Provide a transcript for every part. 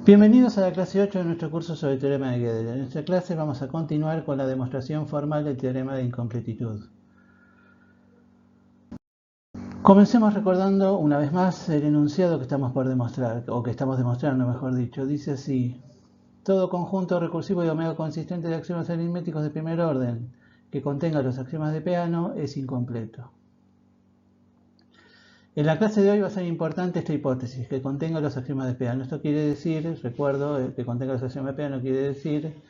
Bienvenidos a la clase 8 de nuestro curso sobre el teorema de Gödel. En esta clase vamos a continuar con la demostración formal del teorema de incompletitud. Comencemos recordando una vez más el enunciado que estamos por demostrar, o que estamos demostrando, mejor dicho. Dice así: todo conjunto recursivo y omega consistente de axiomas aritméticos de primer orden que contenga los axiomas de Peano es incompleto. En la clase de hoy va a ser importante esta hipótesis, que contenga los axiomas de Peano. Esto quiere decir, recuerdo, que contenga los axiomas de Peano quiere decir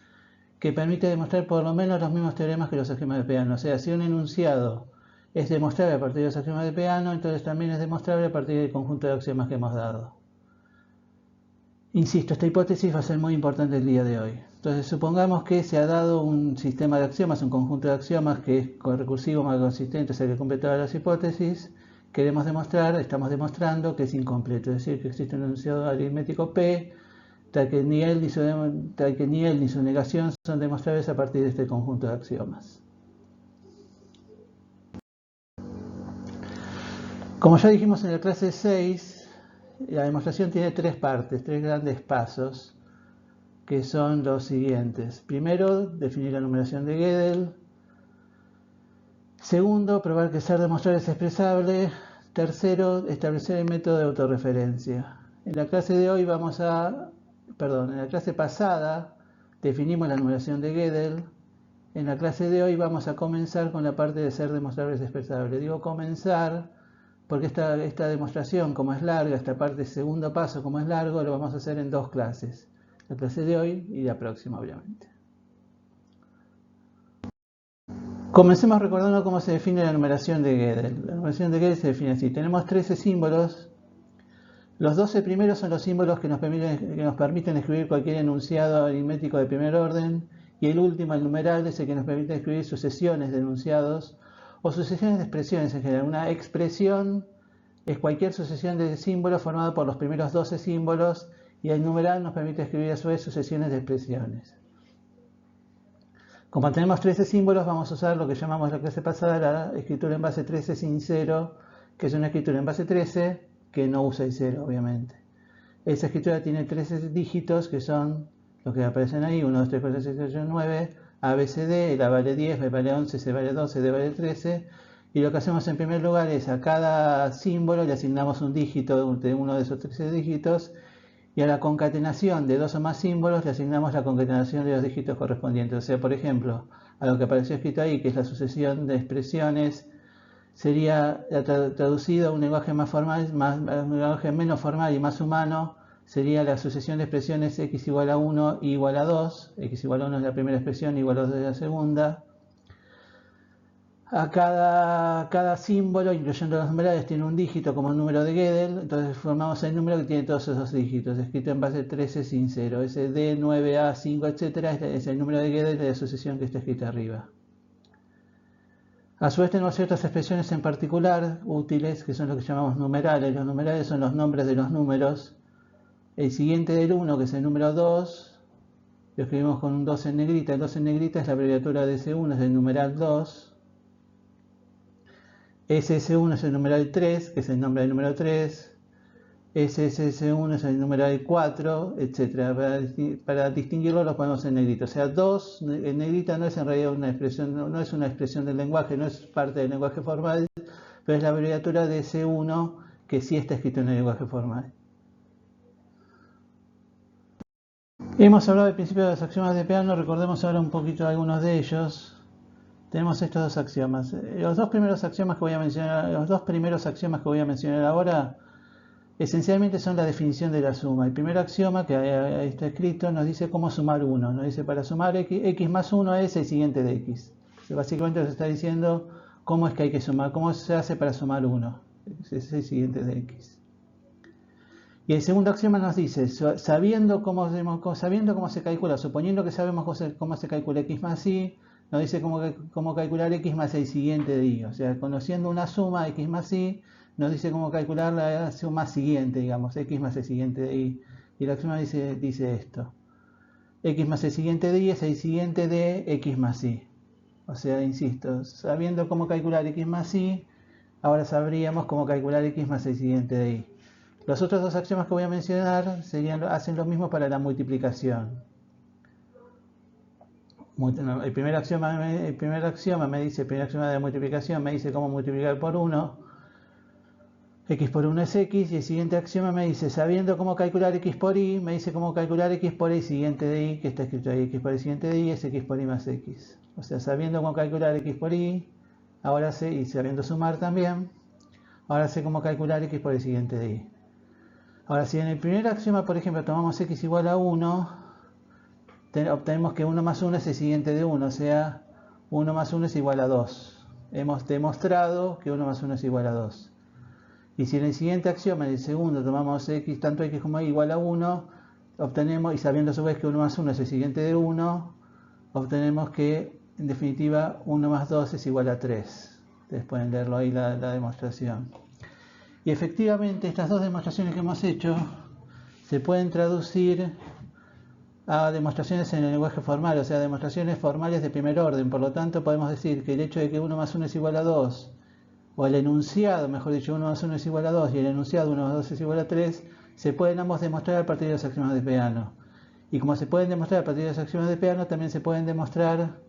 que permite demostrar por lo menos los mismos teoremas que los axiomas de Peano. O sea, si un enunciado es demostrable a partir de los axiomas de Peano, entonces también es demostrable a partir del conjunto de axiomas que hemos dado. Insisto, esta hipótesis va a ser muy importante el día de hoy. Entonces, supongamos que se ha dado un sistema de axiomas, un conjunto de axiomas que es recursivo, más consistente, o sea, que cumple todas las hipótesis. Queremos demostrar, estamos demostrando que es incompleto, es decir, que existe un enunciado aritmético P, tal que ni él ni su negación son demostrables a partir de este conjunto de axiomas. Como ya dijimos en la clase 6, la demostración tiene tres partes, tres grandes pasos, que son los siguientes. Primero, definir la numeración de Gödel. Segundo, probar que ser demostrable es expresable. Tercero, establecer el método de autorreferencia. En la clase de hoy en la clase pasada definimos la numeración de Gödel. En la clase de hoy vamos a comenzar con la parte de ser demostrable es expresable. Digo comenzar porque esta demostración, como es larga, esta parte, segundo paso, como es largo, lo vamos a hacer en dos clases. La clase de hoy y la próxima, obviamente. Comencemos recordando cómo se define la numeración de Gödel. La numeración de Gödel se define así. Tenemos 13 símbolos. Los 12 primeros son los símbolos que nos permiten escribir cualquier enunciado aritmético de primer orden. Y el último, el numeral, es el que nos permite escribir sucesiones de enunciados o sucesiones de expresiones en general. Una expresión es cualquier sucesión de símbolos formada por los primeros 12 símbolos y el numeral nos permite escribir a su vez sucesiones de expresiones. Como tenemos 13 símbolos, vamos a usar lo que llamamos la clase pasada la escritura en base 13 sin cero, que es una escritura en base 13 que no usa el cero, obviamente. Esa escritura tiene 13 dígitos que son los que aparecen ahí: 1, 2, 3, 4, 5, 6, 7, 8, 9, A, B, C, D, el A vale 10, B vale 11, C vale 12, D vale 13. Y lo que hacemos en primer lugar es a cada símbolo le asignamos un dígito de uno de esos 13 dígitos. Y a la concatenación de dos o más símbolos le asignamos la concatenación de los dígitos correspondientes. O sea, por ejemplo, a lo que apareció escrito ahí, que es la sucesión de expresiones, sería traducido a un lenguaje más formal, un lenguaje menos formal y más humano, sería la sucesión de expresiones x igual a 1 y igual a 2. X igual a 1 es la primera expresión, igual a 2 es la segunda. A cada símbolo, incluyendo los numerales, tiene un dígito como un número de Gödel. Entonces formamos el número que tiene todos esos dígitos, escrito en base 13 sin 0. Ese D, 9A, 5, etc. es el número de Gödel de la sucesión que está escrita arriba. A su vez tenemos ciertas expresiones en particular útiles, que son lo que llamamos numerales. Los numerales son los nombres de los números. El siguiente del 1, que es el número 2, lo escribimos con un 2 en negrita. El 2 en negrita es la abreviatura de ese 1, es el numeral 2. SS1 es el numeral 3, que es el nombre del número 3. SSS1 es el numeral 4, etc. Para distinguirlo lo ponemos en negrita. O sea, 2 en negrita no es en realidad una expresión, no es una expresión del lenguaje, no es parte del lenguaje formal, pero es la abreviatura de S1 que sí está escrito en el lenguaje formal. Hemos hablado al principio de los axiomas de Peano, recordemos ahora un poquito algunos de ellos. Tenemos estos dos axiomas. Los dos primeros axiomas que voy a mencionar ahora, esencialmente son la definición de la suma. El primer axioma que ahí está escrito nos dice cómo sumar 1. Nos dice para sumar x más 1 es el siguiente de x. Básicamente nos está diciendo cómo es que hay que sumar, cómo se hace para sumar 1. Es el siguiente de x. Y el segundo axioma nos dice, sabiendo cómo se calcula, suponiendo que sabemos cómo se calcula x más y, nos dice cómo calcular x más el siguiente de y. O sea, conociendo una suma x más y, nos dice cómo calcular la suma siguiente, digamos, x más el siguiente de y. Y el axioma dice esto. X más el siguiente de y es el siguiente de x más y. O sea, insisto, sabiendo cómo calcular x más y, ahora sabríamos cómo calcular x más el siguiente de y. Los otros dos axiomas que voy a mencionar hacen lo mismo para la multiplicación. El primer axioma de la multiplicación me dice cómo multiplicar por 1. X por 1 es X, y el siguiente axioma me dice, sabiendo cómo calcular X por Y, me dice cómo calcular X por Y siguiente de Y, que está escrito ahí, X por Y siguiente de Y es X por Y más X. O sea, sabiendo cómo calcular X por Y, ahora sé, y sabiendo sumar también, ahora sé cómo calcular X por Y siguiente de Y. Ahora, si en el primer axioma, por ejemplo, tomamos X igual a 1, obtenemos que 1 más 1 es el siguiente de 1, o sea, 1 más 1 es igual a 2. Hemos demostrado que 1 más 1 es igual a 2. Y si en el siguiente axioma, en el segundo, tomamos X, tanto X como Y igual a 1, obtenemos, y sabiendo a su vez que 1 más 1 es el siguiente de 1, obtenemos que, en definitiva, 1 más 2 es igual a 3. Ustedes pueden leerlo ahí la demostración. Y efectivamente, estas dos demostraciones que hemos hecho se pueden traducir a demostraciones en el lenguaje formal, o sea, demostraciones formales de primer orden. Por lo tanto, podemos decir que el hecho de que 1 más 1 es igual a 2, o el enunciado, mejor dicho, 1 más 1 es igual a 2 y el enunciado 1 más 2 es igual a 3, se pueden ambos demostrar a partir de los axiomas de Peano. Y como se pueden demostrar a partir de los axiomas de Peano, también se pueden demostrar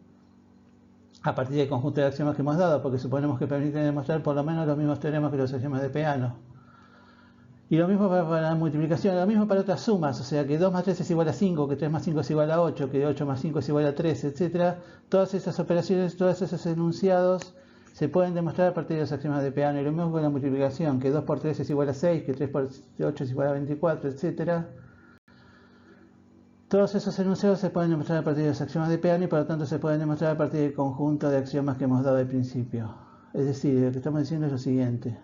a partir del conjunto de axiomas que hemos dado, porque suponemos que permiten demostrar por lo menos los mismos teoremas que los axiomas de Peano. Y lo mismo para la multiplicación, lo mismo para otras sumas, o sea que 2 más 3 es igual a 5, que 3 más 5 es igual a 8, que 8 más 5 es igual a 3, etc. Todas esas operaciones, todos esos enunciados se pueden demostrar a partir de los axiomas de Peano. Y lo mismo con la multiplicación, que 2 por 3 es igual a 6, que 3 por 8 es igual a 24, etc. Todos esos enunciados se pueden demostrar a partir de los axiomas de Peano y por lo tanto se pueden demostrar a partir del conjunto de axiomas que hemos dado al principio. Es decir, lo que estamos diciendo es lo siguiente.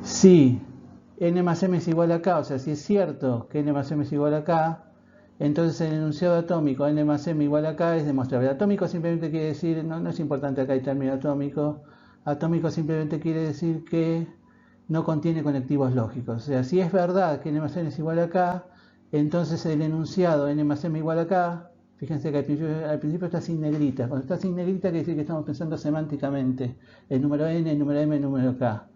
Si n más m es igual a k, o sea, si es cierto que n más m es igual a k, entonces el enunciado atómico n más m igual a k es demostrable. Atómico simplemente quiere decir, no es importante acá el término atómico, atómico simplemente quiere decir que no contiene conectivos lógicos. O sea, si es verdad que n más m es igual a k, entonces el enunciado n más m igual a k, fíjense que al principio está sin negrita. Cuando está sin negrita quiere decir que estamos pensando semánticamente el número n, el número m, el número k.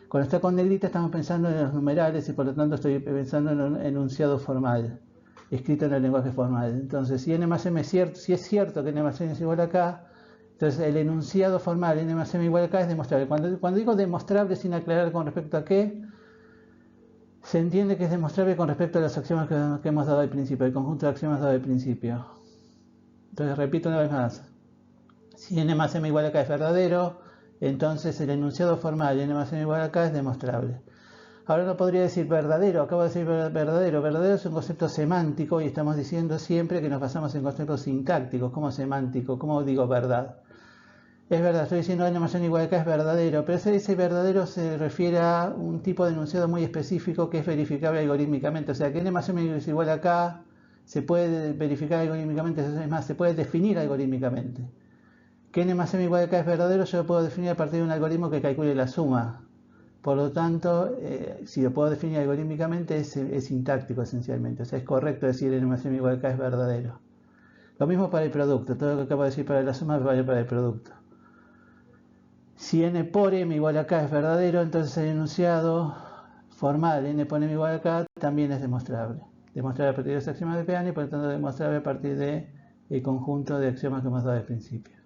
Cuando está con negrita estamos pensando en los numerales y por lo tanto estoy pensando en un enunciado formal, escrito en el lenguaje formal. Entonces, si n más m es cierto, si es cierto que n más m es igual a k, entonces el enunciado formal n más m igual a k es demostrable. Cuando digo demostrable sin aclarar con respecto a qué, se entiende que es demostrable con respecto a los axiomas que hemos dado al principio, el conjunto de axiomas dado al principio. Entonces, repito una vez más. Si n más m igual a k es verdadero, entonces el enunciado formal n más m igual a k es demostrable. Ahora no podría decir verdadero, acabo de decir verdadero. Verdadero es un concepto semántico y estamos diciendo siempre que nos basamos en conceptos sintácticos. ¿Cómo semántico? ¿Cómo digo verdad? Es verdad, estoy diciendo n más m igual a k es verdadero, pero ese verdadero se refiere a un tipo de enunciado muy específico que es verificable algorítmicamente. O sea que n más m es igual a k se puede verificar algorítmicamente, es más, se puede definir algorítmicamente. Que n más m igual a k es verdadero, yo lo puedo definir a partir de un algoritmo que calcule la suma. Por lo tanto, si lo puedo definir algorítmicamente, es sintáctico esencialmente. O sea, es correcto decir n más m igual a k es verdadero. Lo mismo para el producto. Todo lo que acabo de decir para la suma vale para el producto. Si n por m igual a k es verdadero, entonces el enunciado formal n por m igual a k también es demostrable. Demostrable a partir de los axiomas de Peano y por lo tanto demostrable a partir del conjunto de axiomas que hemos dado al principio.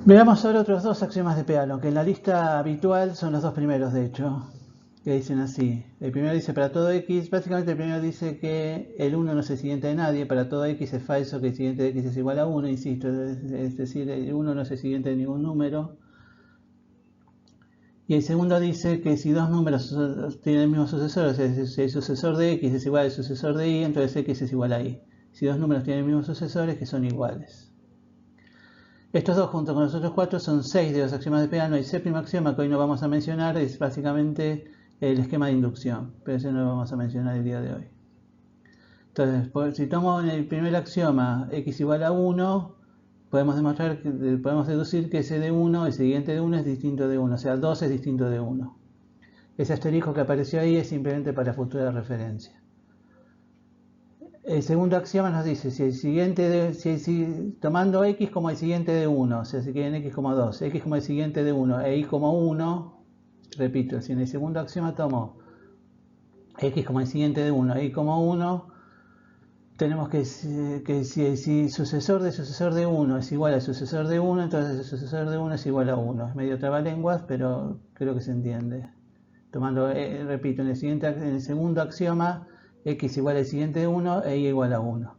Veamos ahora otros dos axiomas de Peano, que en la lista habitual son los dos primeros, de hecho, que dicen así. El primero dice para todo x, básicamente el primero dice que el 1 no es el siguiente de nadie, para todo x es falso que el siguiente de x es igual a 1, insisto, es decir, el 1 no es el siguiente de ningún número. Y el segundo dice que si dos números tienen el mismo sucesor, o sea, si el sucesor de x es igual al sucesor de y, entonces x es igual a y. Si dos números tienen el mismo sucesor es que son iguales. Estos dos junto con los otros cuatro son 6 de los axiomas de Peano. El séptimo axioma que hoy no vamos a mencionar es básicamente el esquema de inducción, pero ese no lo vamos a mencionar el día de hoy. Entonces, si tomo en el primer axioma x igual a 1, podemos deducir que ese de 1, el siguiente de 1 es distinto de 1, o sea, 2 es distinto de 1. Ese asterisco que apareció ahí es simplemente para futura referencia. el segundo axioma nos dice si el siguiente de, tomando x como el siguiente de 1, o sea, si quieren x como 2, x como el siguiente de 1 e y como 1, repito, si en el segundo axioma tomo x como el siguiente de 1 e y como 1, tenemos que si sucesor de 1 es igual al sucesor de 1, entonces el sucesor de 1 es igual a 1. Es medio trabalenguas, pero creo que se entiende. Tomando, repito, en el segundo axioma, x igual al siguiente de 1 e y igual a 1.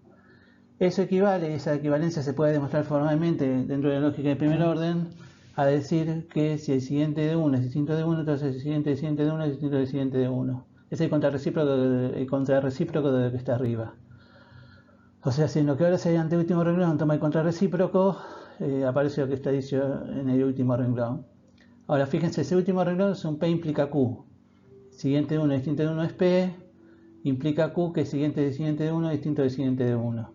Eso equivale, esa equivalencia se puede demostrar formalmente dentro de la lógica de primer orden, a decir que si el siguiente de 1 es distinto de 1, entonces el siguiente de 1 es distinto del siguiente de 1. Es el contrarrecíproco de lo que está arriba. O sea, si en lo que ahora sería anteúltimo renglón toma el contrarrecíproco, aparece lo que está dicho en el último renglón. Ahora fíjense, ese último renglón es un P implica Q. Siguiente de 1 distinto de 1 es P, implica Q que siguiente de 1 distinto del siguiente de 1.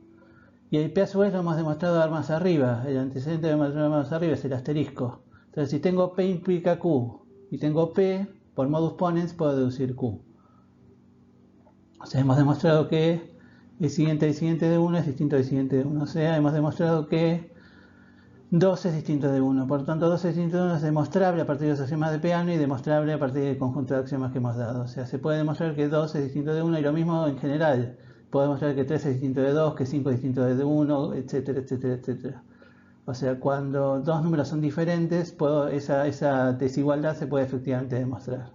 Y el P a su vez lo hemos demostrado más arriba, el antecedente de más arriba es el asterisco. Entonces si tengo P implica Q y tengo P, por modus ponens puedo deducir Q. O sea, hemos demostrado que el siguiente de 1 es distinto del siguiente de 1. O sea, hemos demostrado que 2 es distinto de 1. Por lo tanto, 2 es distinto de 1 es demostrable a partir de los axiomas de Peano y demostrable a partir del conjunto de axiomas que hemos dado. O sea, se puede demostrar que 2 es distinto de 1 y lo mismo en general. Puedo demostrar que 3 es distinto de 2, que 5 es distinto de 1, etcétera, etcétera, etcétera. O sea, cuando dos números son diferentes, esa desigualdad se puede efectivamente demostrar.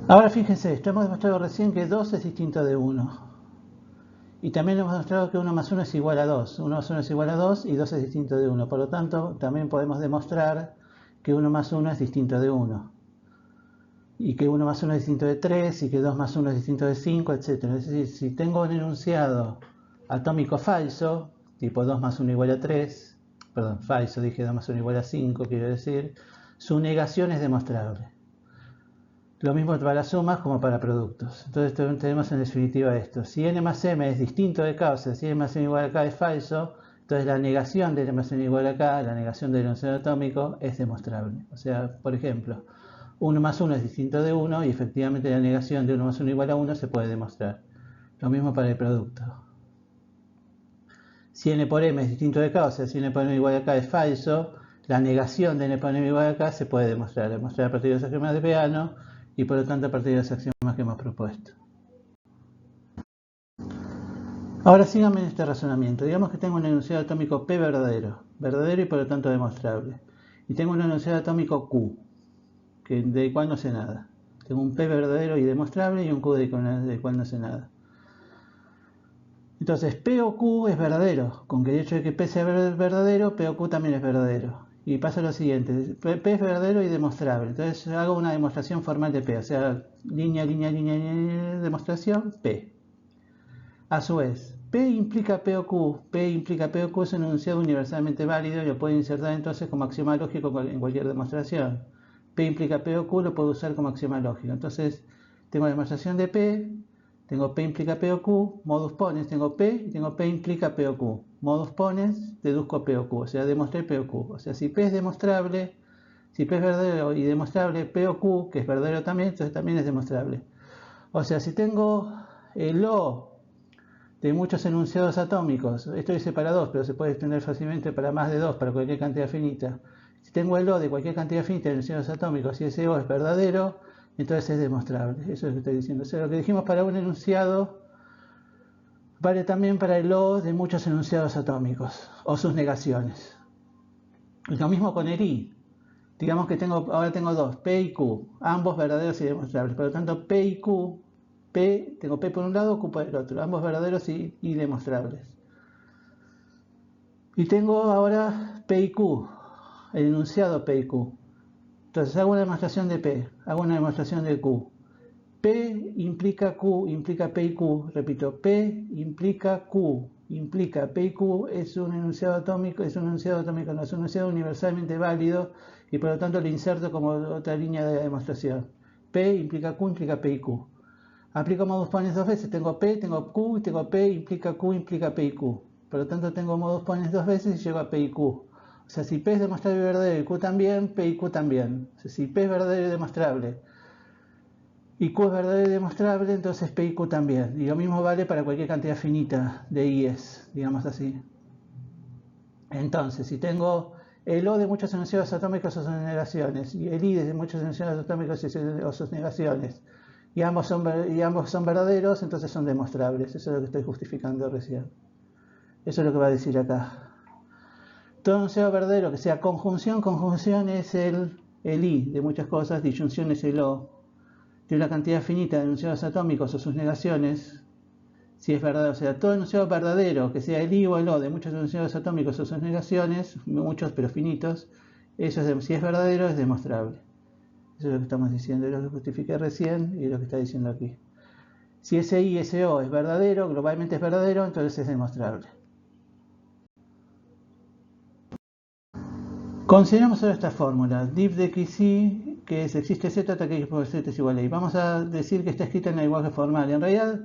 Ahora fíjense esto, hemos demostrado recién que 2 es distinto de 1. Y también hemos demostrado que 1 más 1 es igual a 2. 1 más 1 es igual a 2 y 2 es distinto de 1. Por lo tanto, también podemos demostrar que 1 más 1 es distinto de 1. Y que 1 más 1 es distinto de 3 y que 2 más 1 es distinto de 5, etc. Es decir, si tengo un enunciado atómico falso, tipo 2 más 1 igual a 3, perdón, falso, dije 2 más 1 igual a 5, quiero decir, su negación es demostrable. Lo mismo para sumas como para productos. Entonces tenemos en definitiva esto. Si n más m es distinto de k, o sea, si n más m igual a k es falso, entonces la negación de n más m igual a k, la negación del enunciado atómico, es demostrable. O sea, por ejemplo, 1 más 1 es distinto de 1 y efectivamente la negación de 1 más 1 igual a 1 se puede demostrar. Lo mismo para el producto. Si n por m es distinto de k, o sea, si n por m igual a k es falso, la negación de n por m igual a k se puede demostrar a partir de los axiomas de Peano y por lo tanto a partir de los axiomas que hemos propuesto. Ahora síganme en este razonamiento. Digamos que tengo un enunciado atómico P verdadero y por lo tanto demostrable. Y tengo un enunciado atómico Q, del cual no sé nada. Tengo un P verdadero y demostrable y un Q del cual no sé nada. Entonces, P o Q es verdadero. Con que el hecho de que P sea verdadero, P o Q también es verdadero. Y pasa lo siguiente, P es verdadero y demostrable. Entonces hago una demostración formal de P, o sea, línea, demostración, P. A su vez, P implica P o Q. P implica P o Q es un enunciado universalmente válido y lo puedo insertar entonces como axioma lógico en cualquier demostración. P implica P o Q lo puedo usar como axioma lógico. Entonces, tengo la demostración de P, tengo P implica P o Q, modus ponens, tengo P y tengo P implica P o Q. Modus ponens, deduzco P o Q, o sea, demostré P o Q. O sea, si P es demostrable, si P es verdadero y demostrable, P o Q, que es verdadero también, entonces también es demostrable. O sea, si tengo el O de muchos enunciados atómicos, esto dice para 2, pero se puede extender fácilmente para más de 2, para cualquier cantidad finita. Si tengo el O de cualquier cantidad finita de enunciados atómicos y ese O es verdadero, entonces es demostrable. Eso es lo que estoy diciendo. O sea, lo que dijimos para un enunciado vale también para el O de muchos enunciados atómicos o sus negaciones. Y lo mismo con el I. Digamos que ahora tengo dos, P y Q, ambos verdaderos y demostrables. Por lo tanto, P y Q, tengo P por un lado, Q por el otro, ambos verdaderos y demostrables. Y tengo ahora P y Q, el enunciado P y Q. Entonces hago una demostración de P, hago una demostración de Q. P implica Q, implica P y Q. Repito, P implica Q, implica P y Q es un enunciado atómico, no es un enunciado universalmente válido y por lo tanto lo inserto como otra línea de demostración. P implica Q, implica P y Q. Aplico modus ponens dos veces, tengo P, tengo Q, tengo P, implica Q, implica P y Q. Por lo tanto tengo modus ponens dos veces y llego a P y Q. O sea, si P es demostrable y verdadero y Q también, P y Q también. O sea, si P es verdadero y demostrable y Q es verdadero y demostrable, entonces P y Q también. Y lo mismo vale para cualquier cantidad finita de I's, digamos así. Entonces, si tengo el O de muchos enunciados atómicos o sus negaciones, y el I de muchos enunciados atómicos o sus negaciones, y ambos son verdaderos, entonces son demostrables. Eso es lo que estoy justificando recién. Eso es lo que va a decir acá. Todo enunciado verdadero que sea conjunción es el I de muchas cosas, disyunción es el O. Tiene una cantidad finita de enunciados atómicos o sus negaciones, si es verdadero, o sea, todo enunciado verdadero, que sea el I o el O de muchos enunciados atómicos o sus negaciones, muchos pero finitos, eso si es verdadero es demostrable. Eso es lo que estamos diciendo, es lo que justifiqué recién y es lo que está diciendo aquí. Si ese I y ese O es verdadero, globalmente es verdadero, entonces es demostrable. Consideramos ahora esta fórmula, div de xy, que es existe z hasta que x por z es igual a y. Vamos a decir que está escrita en el lenguaje formal. En realidad,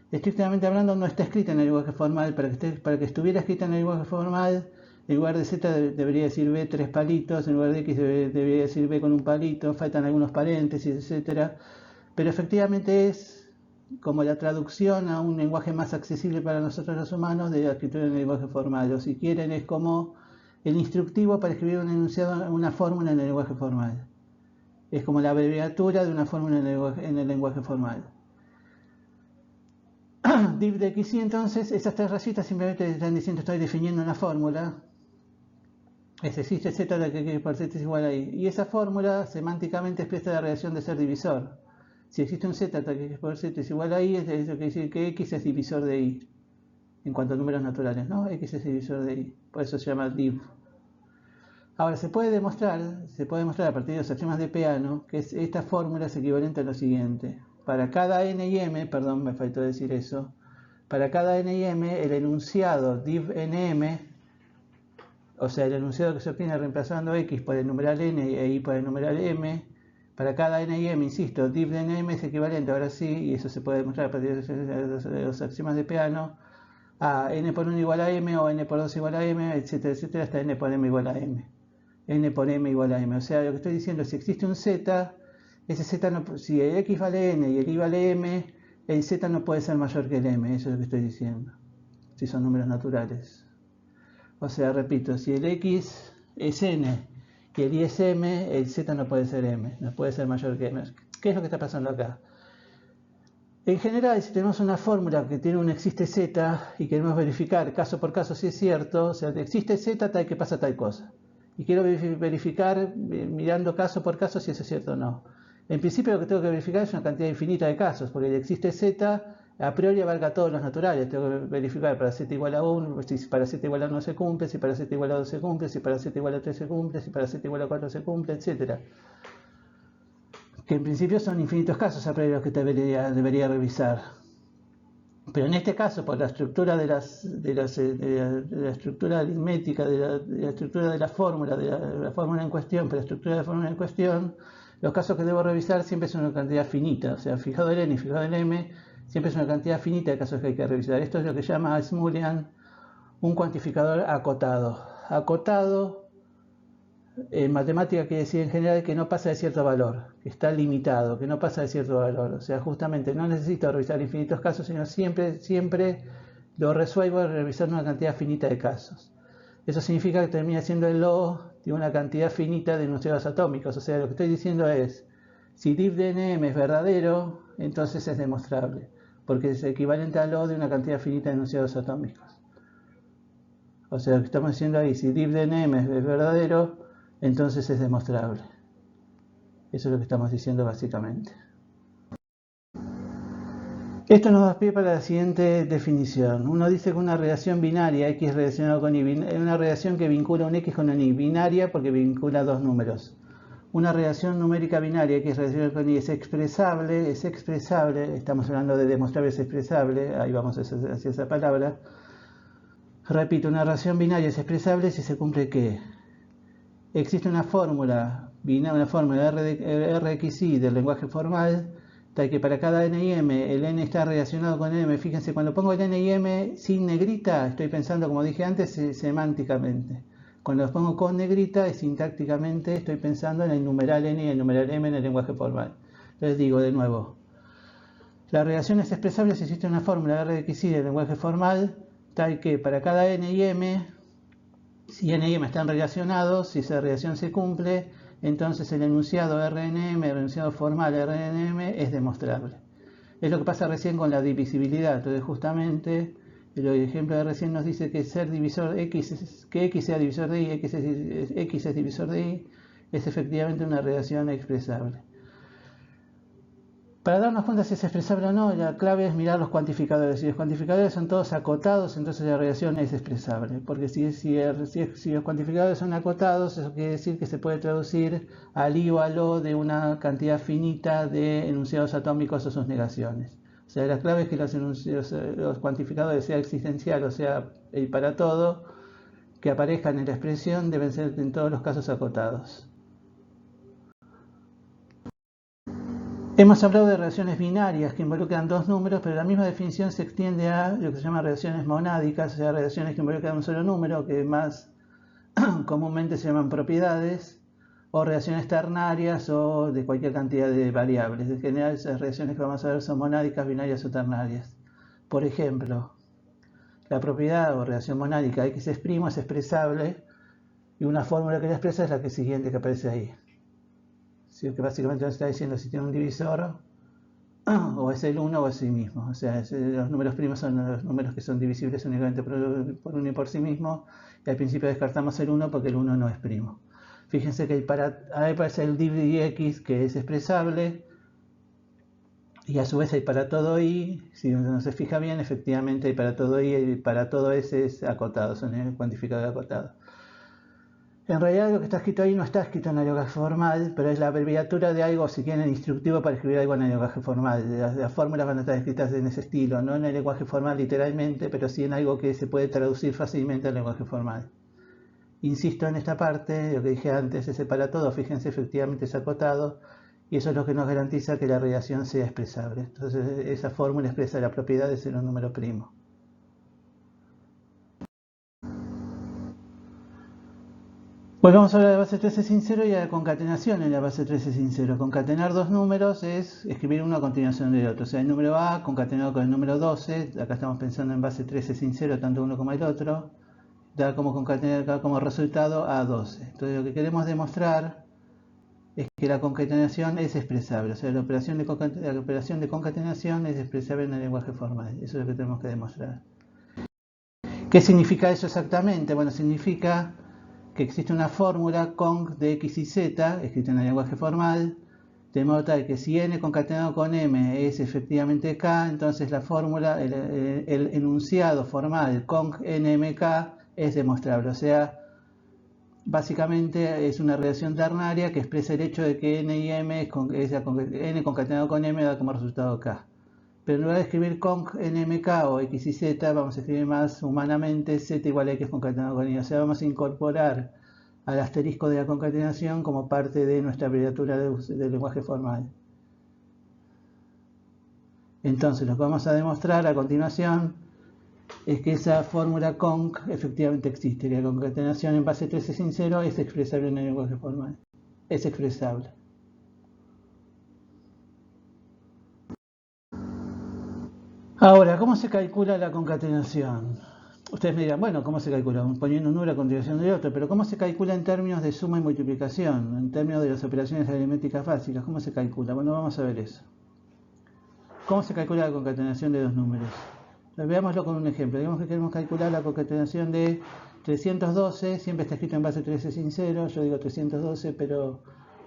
estrictamente hablando, no está escrita en el lenguaje formal. Para que estuviera escrita en el lenguaje formal, en lugar de z debería decir b 3 palitos, en lugar de x debería decir b con un palito, faltan algunos paréntesis, etc. Pero efectivamente es como la traducción a un lenguaje más accesible para nosotros los humanos de la escritura en el lenguaje formal. O si quieren, es como el instructivo para escribir un enunciado, una fórmula en el lenguaje formal. Es como la abreviatura de una fórmula en el lenguaje formal. Div de xy, entonces, esas tres rayitas simplemente están diciendo estoy definiendo una fórmula. Existe z de que x por z es igual a y. Y esa fórmula semánticamente expresa la relación de ser divisor. Si existe un z de que x por z es igual a y, eso quiere decir que x es divisor de y. En cuanto a números naturales, ¿no? X es divisor de y. Por eso se llama div. Ahora, se puede demostrar a partir de los axiomas de Peano que esta fórmula es equivalente a lo siguiente. Para cada n y m, perdón, me faltó decir eso, para cada n y m, el enunciado div nm, o sea, el enunciado que se obtiene reemplazando x por el numeral n e y por el numeral m, para cada n y m, insisto, div de nm es equivalente, ahora sí, y eso se puede demostrar a partir de los axiomas de Peano, a n por 1 igual a m, o n por 2 igual a m, etcétera, etcétera, hasta n por m igual a m. N por m igual a m. O sea, lo que estoy diciendo es si existe un z, ese z no, si el x vale n y el y vale m, el z no puede ser mayor que el m. Eso es lo que estoy diciendo. Si son números naturales. O sea, repito, si el x es n y el y es m, el z no puede ser m. No puede ser mayor que m. ¿Qué es lo que está pasando acá? En general, si tenemos una fórmula que tiene un existe z y queremos verificar caso por caso si es cierto, o sea, existe z, tal que pasa tal cosa. Y quiero verificar mirando caso por caso si eso es cierto o no. En principio lo que tengo que verificar es una cantidad infinita de casos, porque existe z, a priori abarca todos los naturales. Tengo que verificar para z igual a 1, si para z igual a 1 se cumple, si para z igual a 2 se cumple, si para z igual a 3 se cumple, si para z igual a 4 se cumple, etc. Que en principio son infinitos casos a priori los que debería revisar. Pero en este caso, por la estructura de la estructura aritmética, de la estructura de la fórmula en cuestión, pero la estructura de la fórmula en cuestión, los casos que debo revisar siempre son una cantidad finita. O sea, fijado el n y fijado el m, siempre es una cantidad finita de casos que hay que revisar. Esto es lo que llama Asmulian un cuantificador acotado. Acotado, en matemática quiere decir en general que no pasa de cierto valor, que está limitado, que no pasa de cierto valor. O sea, justamente no necesito revisar infinitos casos, sino siempre lo resuelvo revisando una cantidad finita de casos. Eso significa que termina siendo el O de una cantidad finita de enunciados atómicos. O sea, lo que estoy diciendo es, si div de nm es verdadero, entonces es demostrable, porque es equivalente al O de una cantidad finita de enunciados atómicos. O sea, lo que estamos diciendo ahí, si div de nm es verdadero, entonces es demostrable. Eso es lo que estamos diciendo básicamente. Esto nos da pie para la siguiente definición. Uno dice que una relación binaria, x relacionado con y, es una relación que vincula un x con un y. Binaria porque vincula dos números. Una relación numérica binaria, x relacionado con y, es expresable, estamos hablando de demostrable, es expresable, ahí vamos hacia esa palabra. Repito, una relación binaria es expresable si se cumple que existe una fórmula Rxy del lenguaje formal, tal que para cada n y m el n está relacionado con m. Fíjense, cuando pongo el n y m sin negrita, estoy pensando, como dije antes, semánticamente. Cuando los pongo con negrita, sintácticamente estoy pensando en el numeral n y el numeral m en el lenguaje formal. Entonces digo de nuevo, La relación es expresable si existe una fórmula R de x y del lenguaje formal, tal que para cada n y m, si n y m están relacionados, si esa relación se cumple, entonces el enunciado RNM, el enunciado formal RNM es demostrable. Es lo que pasa recién con la divisibilidad. Entonces justamente el ejemplo de recién nos dice que ser divisor x, que x sea divisor de y, x es divisor de y, es efectivamente una relación expresable. Para darnos cuenta si es expresable o no, la clave es mirar los cuantificadores. Si los cuantificadores son todos acotados, entonces la relación es expresable. Porque si los cuantificadores son acotados, eso quiere decir que se puede traducir al i o al o de una cantidad finita de enunciados atómicos o sus negaciones. O sea, la clave es que los cuantificadores, sea existencial o sea y para todo, que aparezcan en la expresión deben ser en todos los casos acotados. Hemos hablado de relaciones binarias que involucran dos números, pero la misma definición se extiende a lo que se llama relaciones monádicas, o sea, relaciones que involucran un solo número, que más comúnmente se llaman propiedades, o relaciones ternarias o de cualquier cantidad de variables. En general, esas relaciones que vamos a ver son monádicas, binarias o ternarias. Por ejemplo, la propiedad o relación monádica x' es expresable y una fórmula que la expresa es la que siguiente que aparece ahí. Que básicamente nos está diciendo si tiene un divisor o es el 1 o es sí mismo. O sea, los números primos son los números que son divisibles únicamente por uno y por sí mismo, y al principio descartamos el 1 porque el 1 no es primo. Fíjense que ahí aparece el div de x que es expresable, y a su vez hay para todo y, si uno se fija bien, efectivamente hay para todo y para todo s es acotado, son el cuantificador acotado. En realidad lo que está escrito ahí no está escrito en el lenguaje formal, pero es la abreviatura de algo, si quieren, instructivo para escribir algo en el lenguaje formal. Las fórmulas van a estar escritas en ese estilo, no en el lenguaje formal literalmente, pero sí en algo que se puede traducir fácilmente al lenguaje formal. Insisto en esta parte, lo que dije antes, ese para todo, fíjense, efectivamente es acotado, y eso es lo que nos garantiza que la relación sea expresable. Entonces esa fórmula expresa la propiedad de ser un número primo. Volvamos ahora a la base 13 sin cero y a la concatenación en la base 13 sin cero. Concatenar dos números es escribir uno a continuación del otro. O sea, el número A concatenado con el número 12, acá estamos pensando en base 13 sin cero, tanto uno como el otro, da como resultado a 12. Entonces lo que queremos demostrar es que la concatenación es expresable. O sea, la operación de concatenación es expresable en el lenguaje formal. Eso es lo que tenemos que demostrar. ¿Qué significa eso exactamente? Bueno, significa que existe una fórmula conc de x y z, escrita en el lenguaje formal, de modo tal que si n concatenado con m es efectivamente k, entonces la fórmula, el enunciado formal conc nmk es demostrable. O sea, básicamente es una relación ternaria que expresa el hecho de que n y m, n concatenado con m da como resultado k. Pero en lugar de escribir conc nmk o x y z, vamos a escribir más humanamente z igual a x concatenado con y. O sea, vamos a incorporar al asterisco de la concatenación como parte de nuestra abreviatura del lenguaje formal. Entonces, lo que vamos a demostrar a continuación es que esa fórmula conc efectivamente existe. La concatenación en base 13 sin cero es expresable en el lenguaje formal. Es expresable. Ahora, ¿cómo se calcula la concatenación? Ustedes me dirán, bueno, ¿cómo se calcula? Poniendo un número a continuación del otro, pero ¿cómo se calcula en términos de suma y multiplicación? En términos de las operaciones aritméticas básicas, ¿cómo se calcula? Bueno, vamos a ver eso. ¿Cómo se calcula la concatenación de dos números? Veámoslo con un ejemplo. Digamos que queremos calcular la concatenación de 312, siempre está escrito en base 13 sin cero, yo digo 312, pero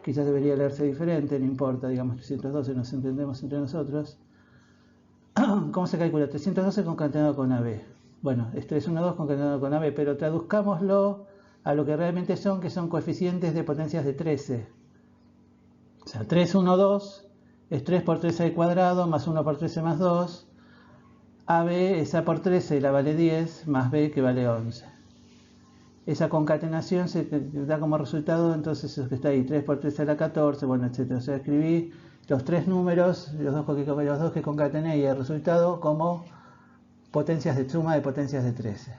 quizás debería leerse diferente, no importa, digamos 312, nos entendemos entre nosotros. ¿Cómo se calcula? 312 concatenado con AB. Bueno, es 312 concatenado con AB, pero traduzcámoslo a lo que realmente son, que son coeficientes de potencias de 13. O sea, 312 es 3 por 13 al cuadrado más 1 por 13 más 2. AB es A por 13, la vale 10, más B que vale 11. Esa concatenación se da como resultado, entonces, eso que está ahí, 3 por 13 a la 14, bueno, etc. O sea, escribí los tres números, los dos que concatené y el resultado como potencias de suma de potencias de 13.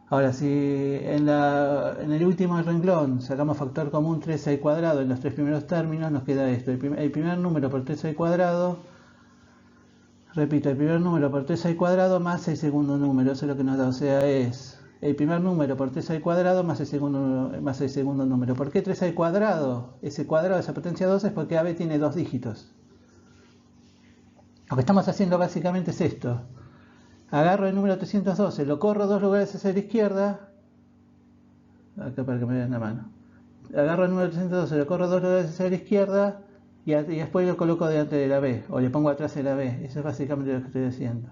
Ahora, si en el último renglón sacamos factor común 13 al cuadrado en los tres primeros términos, nos queda esto. El primer número por 13 al cuadrado repito, el primer número por 3 al cuadrado más el segundo número, eso es lo que nos da, o sea, es el primer número por 3 al cuadrado más el segundo número. ¿Por qué 3 al cuadrado? Ese cuadrado, esa potencia 2 es porque AB tiene dos dígitos. Lo que estamos haciendo básicamente es esto. Agarro el número 312, lo corro 2 lugares hacia la izquierda. Acá para que me vean la mano. Agarro el número 312, lo corro 2 lugares hacia la izquierda y después lo coloco delante de la B, o le pongo atrás de la B. Eso es básicamente lo que estoy haciendo.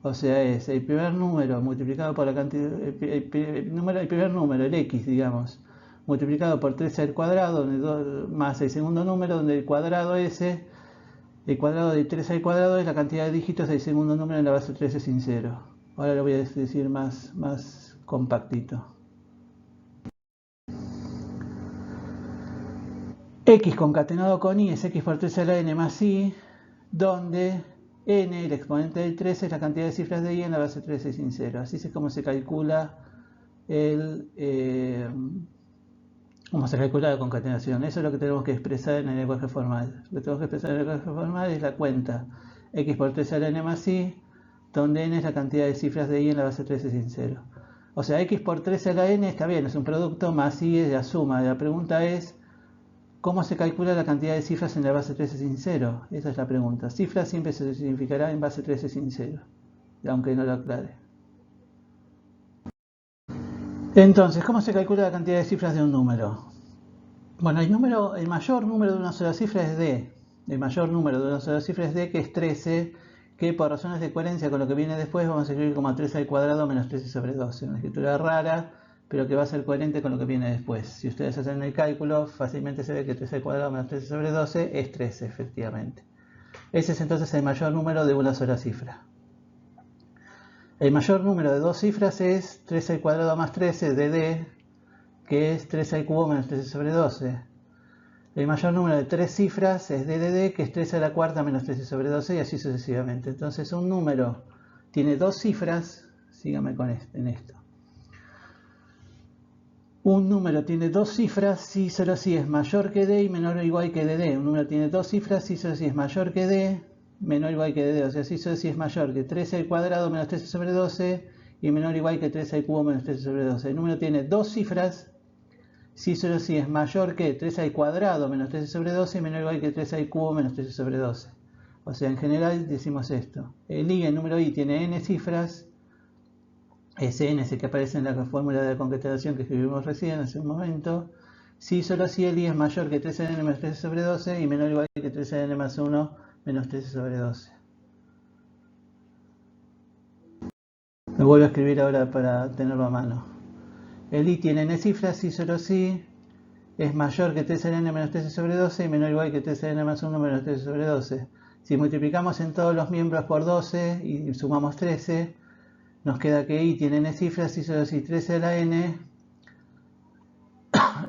O sea, es el primer número multiplicado por la cantidad, el primer número, el X, digamos, multiplicado por 3 al cuadrado, más el segundo número, donde el cuadrado ese, el cuadrado de 3 al cuadrado es la cantidad de dígitos del segundo número en la base 13 sin cero. Ahora lo voy a decir más compactito. X concatenado con Y es X por 3 a la N más Y, donde N, el exponente del 13, es la cantidad de cifras de Y en la base 13 sin cero. Así es como se calcula la concatenación. Eso es lo que tenemos que expresar en el lenguaje formal. Lo que tenemos que expresar en el lenguaje formal es la cuenta X por 3 a la N más Y, donde N es la cantidad de cifras de Y en la base 13 sin cero. O sea, X por 3 a la N está bien, es un producto, más Y es la suma. La pregunta es, ¿cómo se calcula la cantidad de cifras en la base 13 sin cero? Esa es la pregunta. Cifra siempre se significará en base 13 sin cero, aunque no lo aclare. Entonces, ¿cómo se calcula la cantidad de cifras de un número? Bueno, el mayor número de una sola cifra es D. El mayor número de una sola cifra es D, que es 13, que por razones de coherencia con lo que viene después vamos a escribir como 13 al cuadrado menos 13 sobre 12. Una escritura rara, pero que va a ser coherente con lo que viene después. Si ustedes hacen el cálculo, fácilmente se ve que 13 al cuadrado menos 13 sobre 12 es 13, efectivamente. Ese es entonces el mayor número de una sola cifra. El mayor número de dos cifras es 13 al cuadrado más 13 de D, que es 13 al cubo menos 13 sobre 12. El mayor número de tres cifras es D de D, que es 13 a la cuarta menos 13 sobre 12, y así sucesivamente. Entonces un número tiene dos cifras, síganme en esto. Un número tiene dos cifras si solo si es mayor que D y menor o igual que DD. Un número tiene dos cifras si solo si es mayor que D, menor o igual que DD. O sea, si solo si es mayor que 13 al cuadrado menos 13 sobre 12 y menor o igual que 13 al cubo menos 13 sobre 12. El número tiene dos cifras si solo si es mayor que 13 al cuadrado menos 13 sobre 12 y menor o igual que 13 al cubo menos 13 sobre 12. O sea, en general decimos esto. El número I, tiene n cifras. Ese n es el que aparece en la fórmula de concatenación que escribimos recién hace un momento. Si solo si el I es mayor que 13n menos 13 sobre 12 y menor o igual que 13n más 1 menos 13 sobre 12. Lo vuelvo a escribir ahora para tenerlo a mano. El I tiene n cifras si solo si es mayor que 13n menos 13 sobre 12 y menor o igual que 13n más 1 menos 13 sobre 12. Si multiplicamos en todos los miembros por 12 y sumamos 13, nos queda que I tiene n cifras y solo si 13 a la n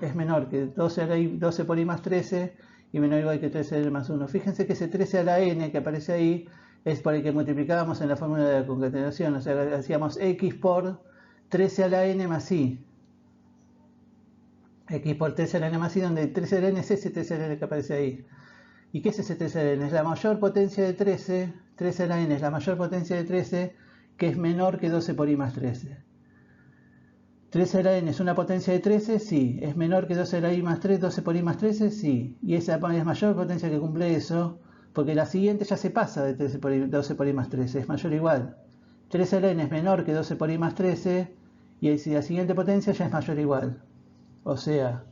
es menor que 12 por I más 13 y menor o igual que 13 a la n más 1. Fíjense que ese 13 a la n que aparece ahí es por el que multiplicábamos en la fórmula de la concatenación. O sea, hacíamos x por 13 a la n más I. X por 13 a la n más I, donde 13 a la n es ese 13 a la n que aparece ahí. ¿Y qué es ese 13 a la n? Es la mayor potencia de 13, 13 a la n es la mayor potencia de 13, que es menor que 12 por I más 13. 13 a la n es una potencia de 13, sí. ¿Es menor que 12 a la I más 3, 12 por I más 13? Sí. Y esa es mayor potencia que cumple eso, porque la siguiente ya se pasa de 12 por I más 13, es mayor o igual. 13 a la n es menor que 12 por I más 13, y la siguiente potencia ya es mayor o igual. O sea,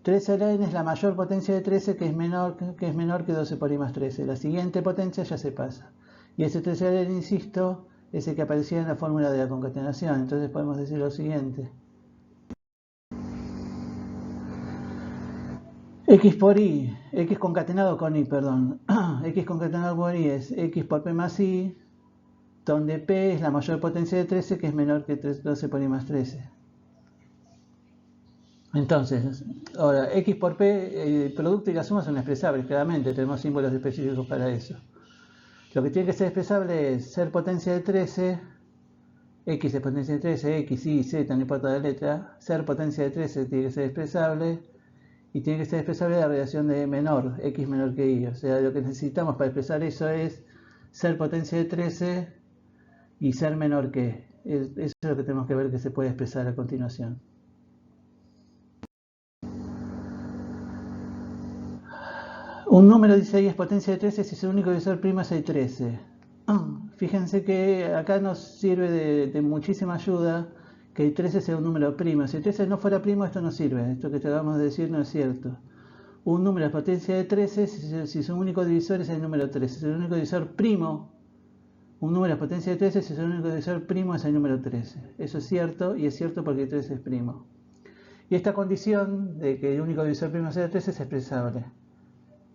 13 a la n es la mayor potencia de 13 que es menor que 12 por I más 13. La siguiente potencia ya se pasa. Y ese 13 a la n, insisto, es el que aparecía en la fórmula de la concatenación. Entonces podemos decir lo siguiente. X por I, X concatenado con I, perdón. X concatenado con I es X por P más I, donde P es la mayor potencia de 13 que es menor que 12 por I más 13. Entonces, ahora, X por P, el producto y la suma son expresables, claramente, tenemos símbolos específicos para eso. Lo que tiene que ser expresable es ser potencia de 13, X es potencia de 13, X, Y, Z, no importa la letra, ser potencia de 13 tiene que ser expresable, y tiene que ser expresable la relación de menor, X menor que Y. O sea, lo que necesitamos para expresar eso es ser potencia de 13 y ser menor que. Eso es lo que tenemos que ver que se puede expresar a continuación. Un número 16 es potencia de 13 si su único divisor primo es el 13. Fíjense que acá nos sirve de muchísima ayuda que el 13 sea un número primo. Si el 13 no fuera primo, esto no sirve. Esto que acabamos de decir no es cierto. Un número es potencia de 13 si su único divisor es el número 13. Si su único divisor primo, un número es potencia de 13 si su único divisor primo es el número 13. Eso es cierto, y es cierto porque el 13 es primo. Y esta condición de que el único divisor primo sea el 13 es expresable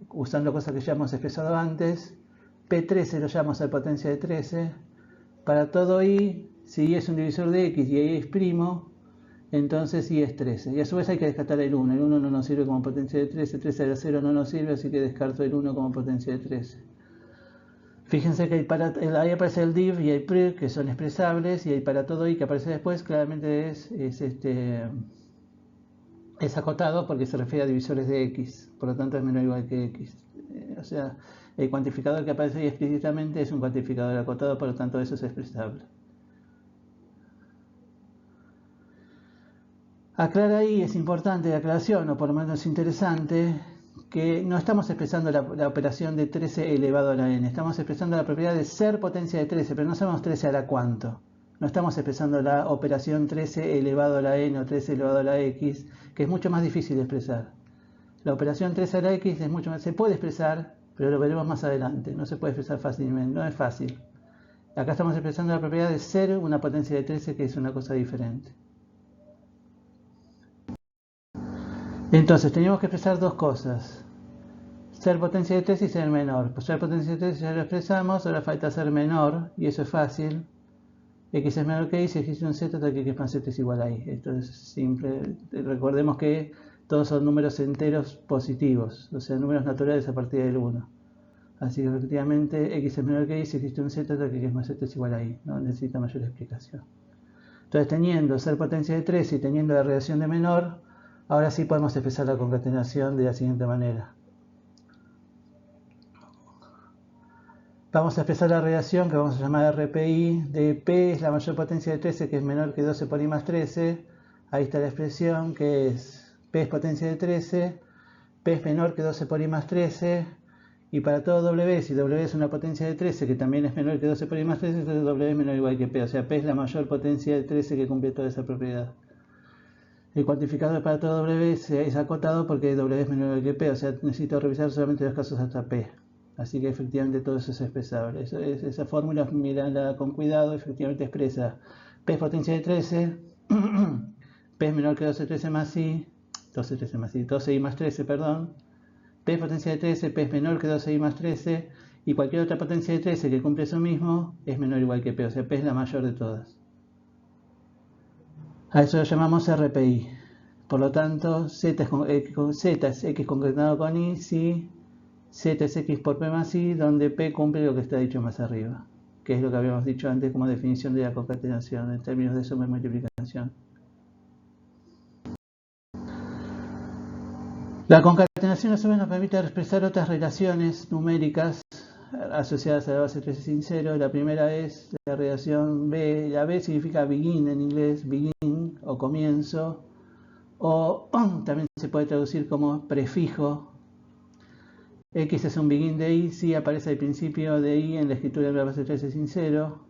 usando cosas que ya hemos expresado antes. P13 lo llamo a ser potencia de 13. Para todo i, si i es un divisor de x y i es primo, entonces i es 13. Y a su vez hay que descartar el 1. El 1 no nos sirve como potencia de 13. 13 a la 0 no nos sirve, así que descarto el 1 como potencia de 13. Fíjense que ahí aparece el div y el pr, que son expresables, y el para todo i que aparece después claramente es acotado porque se refiere a divisores de x, por lo tanto es menor o igual que x. O sea, el cuantificador que aparece ahí explícitamente es un cuantificador acotado, por lo tanto eso es expresable. Aclara ahí, es importante la aclaración, o por lo menos es interesante, que no estamos expresando la operación de 13 elevado a la n, estamos expresando la propiedad de ser potencia de 13, pero no sabemos 13 a la cuánto. No estamos expresando la operación 13 elevado a la n o 13 elevado a la x, que es mucho más difícil de expresar. La operación 13 a la x es mucho más, se puede expresar, pero lo veremos más adelante. No se puede expresar fácilmente, no es fácil. Acá estamos expresando la propiedad de ser una potencia de 13, que es una cosa diferente. Entonces, teníamos que expresar dos cosas. Ser potencia de 13 y ser menor. Pues ser potencia de 13 ya lo expresamos, ahora falta ser menor, y eso es fácil. X es menor que y, si existe un z, tal que x más z es igual a y. Esto es simple. Recordemos que todos son números enteros positivos, o sea, números naturales a partir del 1. Así que efectivamente x es menor que y, si existe un z, tal que x más z es igual a y. No necesita mayor explicación. Entonces, teniendo ser potencia de 13 y teniendo la relación de menor, ahora sí podemos expresar la concatenación de la siguiente manera. Vamos a expresar la relación que vamos a llamar RPI de P es la mayor potencia de 13, que es menor que 12 por I más 13. Ahí está la expresión que es P es potencia de 13, P es menor que 12 por I más 13. Y para todo W, si W es una potencia de 13 que también es menor que 12 por I más 13, entonces W es menor o igual que P. O sea, P es la mayor potencia de 13 que cumple toda esa propiedad. El cuantificador para todo W es acotado porque W es menor o igual que P. O sea, necesito revisar solamente los casos hasta P. Así que efectivamente todo eso es expresable. Esa fórmula, mirándola con cuidado, efectivamente expresa P es potencia de 13, P es menor que 12 más I más 13, perdón. P es potencia de 13, P es menor que 12i más 13, y cualquier otra potencia de 13 que cumple eso mismo es menor o igual que P, o sea, P es la mayor de todas. A eso lo llamamos RPI. Por lo tanto, Z es X concatenado con I si Z es X por P más I, donde P cumple lo que está dicho más arriba, que es lo que habíamos dicho antes como definición de la concatenación en términos de suma y multiplicación. La concatenación a su vez nos permite expresar otras relaciones numéricas asociadas a la base 13 sin 0. La primera es la relación B. La B significa begin en inglés, begin o comienzo, o también se puede traducir como prefijo. X es un begin de I si aparece el principio de I en la escritura de la base 13 sin 0.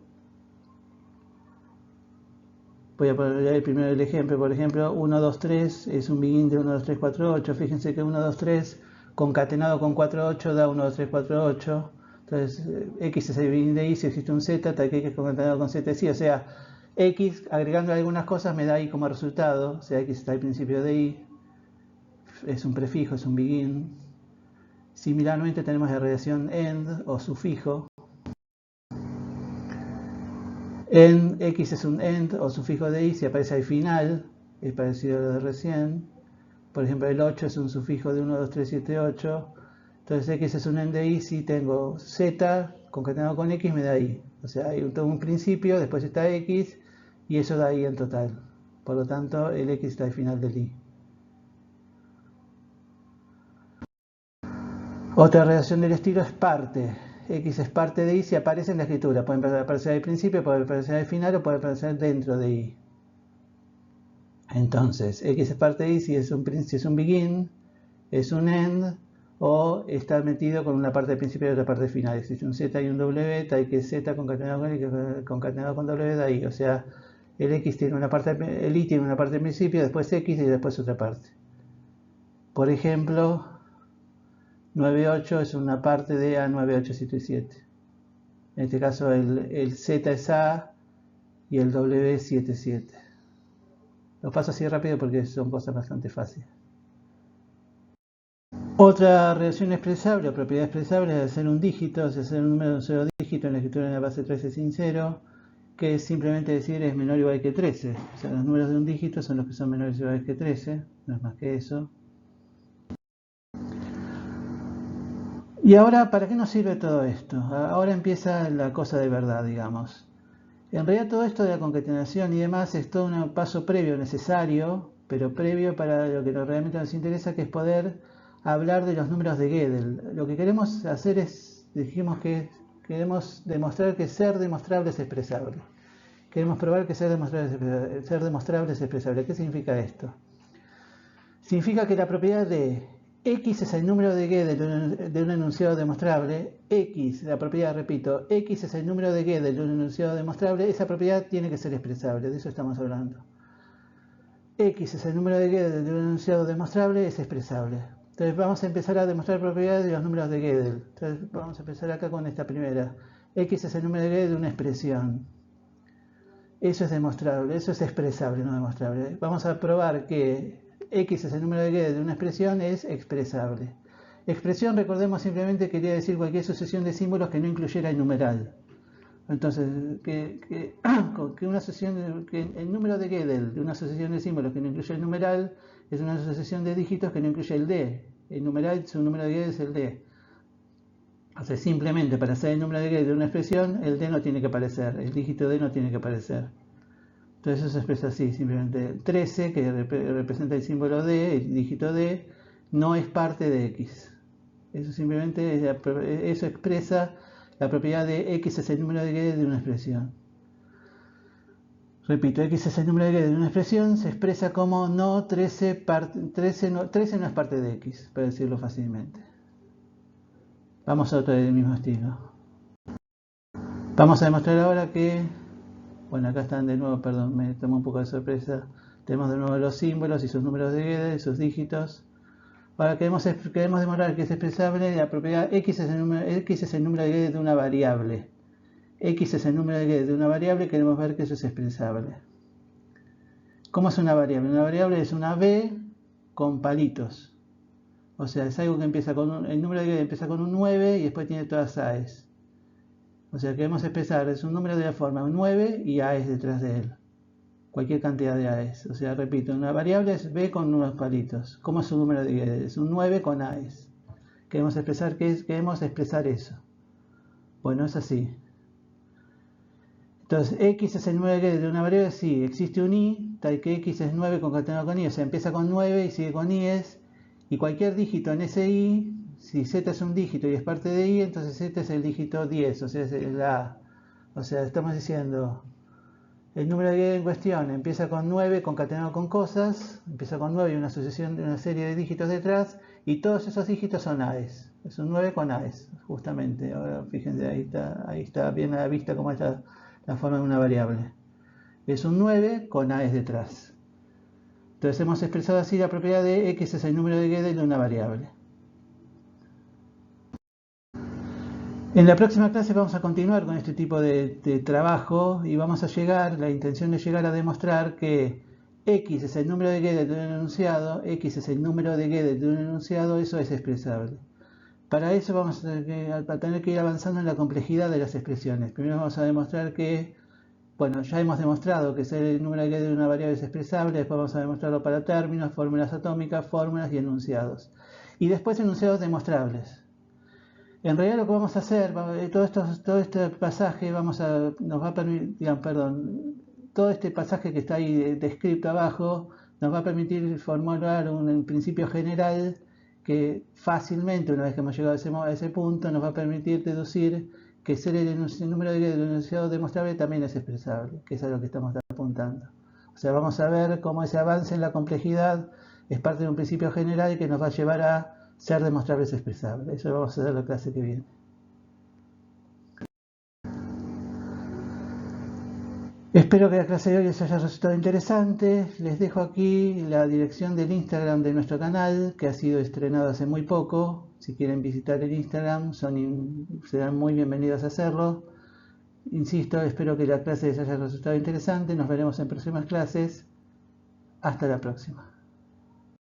Voy a poner primero el ejemplo. Por ejemplo, 1, 2, 3 es un begin de 1, 2, 3, 4, 8. Fíjense que 1, 2, 3 concatenado con 4, 8 da 1, 2, 3, 4, 8. Entonces, X es el begin de I si existe un Z, tal que X concatenado con Z es I. O sea, X agregando algunas cosas me da I como resultado. O sea, X está al principio de I. Es un prefijo, es un begin. Similarmente tenemos la relación end o sufijo. En X es un end o sufijo de I si aparece al final, es parecido a lo de recién. Por ejemplo, el 8 es un sufijo de 1, 2, 3, 7, 8. Entonces X es un end de I si tengo Z concatenado con X me da I. O sea, hay todo un principio, después está X y eso da I en total. Por lo tanto, el X está al final del I. Otra relación del estilo es parte. X es parte de Y si aparece en la escritura. Puede aparecer al principio, puede aparecer al final o puede aparecer dentro de Y. Entonces, X es parte de Y si es un begin, es un end, o está metido con una parte de principio y otra parte de final. Existe un Z y un W, tal que Z concatenado con Y, concatenado con W da Y. O sea, el Y tiene una parte de principio, después X y después otra parte. Por ejemplo, 9,8 es una parte de A9,8,7,7. En este caso el Z es A y el W es 7,7. Lo paso así rápido porque son cosas bastante fáciles. Otra relación expresable o propiedad expresable es hacer un dígito, es hacer un número de un solo dígito en la escritura de la base 13 sin cero, que es simplemente decir es menor o igual que 13. O sea, los números de un dígito son los que son menores o iguales que 13, no es más que eso. Y ahora, ¿para qué nos sirve todo esto? Ahora empieza la cosa de verdad, digamos. En realidad todo esto de la concatenación y demás es todo un paso previo necesario, pero previo para lo que realmente nos interesa, que es poder hablar de los números de Gödel. Lo que queremos hacer es, dijimos que queremos demostrar que ser demostrable es expresable. Queremos probar que ser demostrable es expresable. ¿Qué significa esto? Significa que la propiedad de X es el número de Gödel de un enunciado demostrable. X, la propiedad, repito, X es el número de Gödel de un enunciado demostrable. Esa propiedad tiene que ser expresable, de eso estamos hablando. X es el número de Gödel de un enunciado demostrable, es expresable. Entonces vamos a empezar a demostrar propiedades de los números de Gödel. Entonces vamos a empezar acá con esta primera. X es el número de Gödel de una expresión. Eso es demostrable, eso es expresable, no demostrable. Vamos a probar que X es el número de Gödel de una expresión, es expresable. Expresión, recordemos, simplemente quería decir cualquier sucesión de símbolos que no incluyera el numeral. Entonces, que el número de Gödel de una sucesión de símbolos que no incluye el numeral es una sucesión de dígitos que no incluye el D. El numeral, su número de Gödel es el D. O sea, simplemente para hacer el número de Gödel de una expresión, el D no tiene que aparecer, el dígito D no tiene que aparecer. Entonces eso se expresa así, simplemente 13, que representa el símbolo D, el dígito D, no es parte de X. Eso simplemente eso expresa la propiedad de X es el número de Gödel de una expresión. Repito, X es el número de Gödel de una expresión, se expresa como no 13 no es parte de X, para decirlo fácilmente. Vamos a otro del mismo estilo. Vamos a demostrar ahora que, bueno, acá están de nuevo, perdón, me tomó un poco de sorpresa. Tenemos de nuevo los símbolos y sus números de Gödel, sus dígitos. Ahora queremos demostrar que es expresable la propiedad X es el número de Gödel de una variable. X es el número de Gödel de una variable, queremos ver que eso es expresable. ¿Cómo es una variable? Una variable es una B con palitos. O sea, es algo que empieza con el número de Gödel empieza con un 9 y después tiene todas A's. O sea, queremos expresar, es un número de la forma un 9 y A's detrás de él. Cualquier cantidad de A's. O sea, repito, una variable es B con unos palitos. ¿Cómo es su número de Gödel? Es un 9 con A's. Queremos expresar eso. Bueno, es así. Entonces, X es el número de Gödel de una variable, sí, existe un I, tal que X es 9 concatenado con I, o sea, empieza con 9 y sigue con I's, y cualquier dígito en ese I, si Z es un dígito y es parte de I, entonces Z es el dígito 10, o sea, es la A. O sea, estamos diciendo, el número de Gödel en cuestión empieza con 9 concatenado con cosas, empieza con 9 y una sucesión de una serie de dígitos detrás, y todos esos dígitos son A's. Es un 9 con A's, justamente. Ahora fíjense, ahí está bien a la vista cómo está la forma de una variable. Es un 9 con A's detrás. Entonces hemos expresado así la propiedad de X es el número de Gödel de una variable. En la próxima clase vamos a continuar con este tipo de trabajo y vamos a la intención es llegar a demostrar que X es el número de Gödel de un enunciado, X es el número de Gödel de un enunciado, eso es expresable. Para eso vamos a tener que ir avanzando en la complejidad de las expresiones. Primero vamos a demostrar que, bueno, ya hemos demostrado que el número de Gödel de una variable es expresable, después vamos a demostrarlo para términos, fórmulas atómicas, fórmulas y enunciados. Y después enunciados demostrables. En realidad lo que vamos a hacer, todo este pasaje nos va a permitir, todo este pasaje que está ahí descrito abajo, nos va a permitir formular un principio general que fácilmente, una vez que hemos llegado a ese punto, nos va a permitir deducir que ser el número del enunciado demostrable también es expresable, que es a lo que estamos apuntando. O sea, vamos a ver cómo ese avance en la complejidad es parte de un principio general que nos va a llevar a ser demostrables expresables. Eso lo vamos a hacer la clase que viene. Espero que la clase de hoy les haya resultado interesante. Les dejo aquí la dirección del Instagram de nuestro canal, que ha sido estrenado hace muy poco. Si quieren visitar el Instagram, serán muy bienvenidos a hacerlo. Insisto, espero que la clase les haya resultado interesante. Nos veremos en próximas clases. Hasta la próxima.